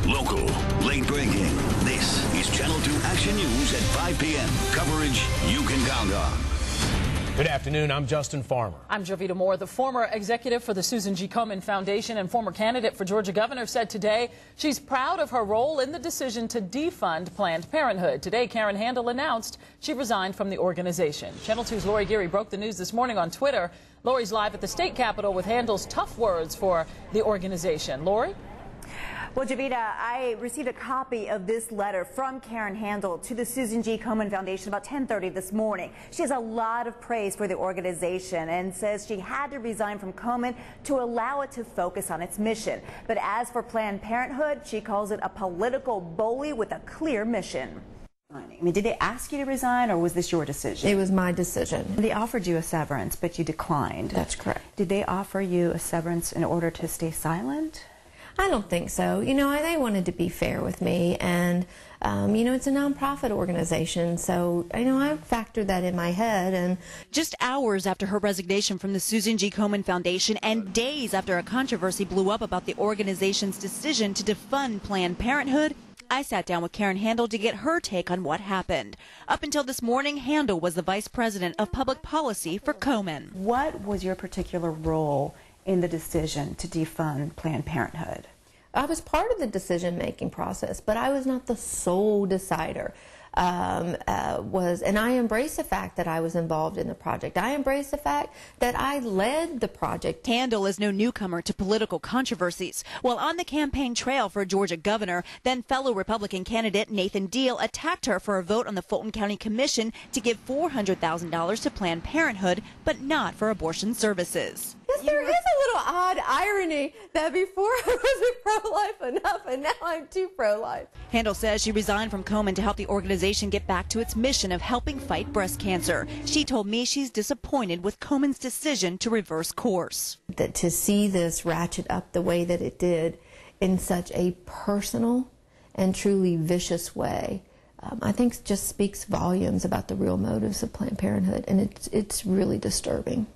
Local, late breaking. This is Channel 2 Action News at 5 p.m. Coverage you can count on. Good afternoon. I'm Justin Farmer. I'm Jovita Moore. The former executive for the Susan G. Komen Foundation and former candidate for Georgia governor said today she's proud of her role in the decision to defund Planned Parenthood. Today, Karen Handel announced she resigned from the organization. Channel 2's Lori Geary broke the news this morning on Twitter. Lori's live at the state capitol with Handel's tough words for the organization. Lori? Well, Jovita, I received a copy of this letter from Karen Handel to the Susan G. Komen Foundation about 10:30 this morning. She has a lot of praise for the organization and says she had to resign from Komen to allow it to focus on its mission. But as for Planned Parenthood, she calls it a political bully with a clear mission. I mean, did they ask you to resign, or was this your decision? It was my decision. They offered you a severance, but you declined. That's correct. Did they offer you a severance in order to stay silent? I don't think so. You know, they wanted to be fair with me, and, you know, it's a nonprofit organization, so, you know, I factored that in my head. And just hours after her resignation from the Susan G. Komen Foundation and days after a controversy blew up about the organization's decision to defund Planned Parenthood, I sat down with Karen Handel to get her take on what happened. Up until this morning, Handel was the vice president of public policy for Komen. What was your particular role in the decision to defund Planned Parenthood? I was part of the decision-making process, but I was not the sole decider. And I embrace the fact that I was involved in the project. I embrace the fact that I led the project. Handel is no newcomer to political controversies. While on the campaign trail for Georgia governor, then fellow Republican candidate Nathan Deal attacked her for a vote on the Fulton County Commission to give $400,000 to Planned Parenthood, but not for abortion services. Yes, there is a little odd irony that before I wasn't pro-life enough, and now I'm too pro-life. Handel says she resigned from Komen to help the organization get back to its mission of helping fight breast cancer. She told me she's disappointed with Komen's decision to reverse course. That to see this ratchet up the way that it did in such a personal and truly vicious way, I think just speaks volumes about the real motives of Planned Parenthood, and it's really disturbing.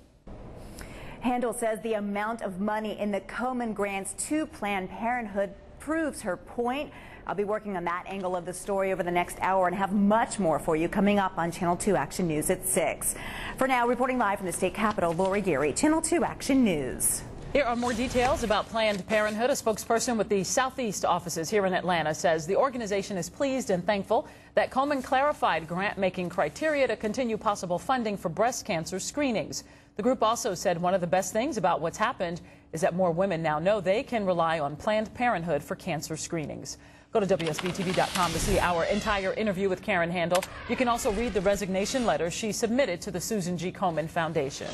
Handel says the amount of money in the Komen grants to Planned Parenthood proves her point. I'll be working on that angle of the story over the next hour and have much more for you coming up on Channel 2 Action News at 6. For now, reporting live from the state capitol, Lori Geary, Channel 2 Action News. Here are more details about Planned Parenthood. A spokesperson with the Southeast offices here in Atlanta says the organization is pleased and thankful that Komen clarified grant-making criteria to continue possible funding for breast cancer screenings. The group also said one of the best things about what's happened is that more women now know they can rely on Planned Parenthood for cancer screenings. Go to WSB-TV.com to see our entire interview with Karen Handel. You can also read the resignation letter she submitted to the Susan G. Komen Foundation.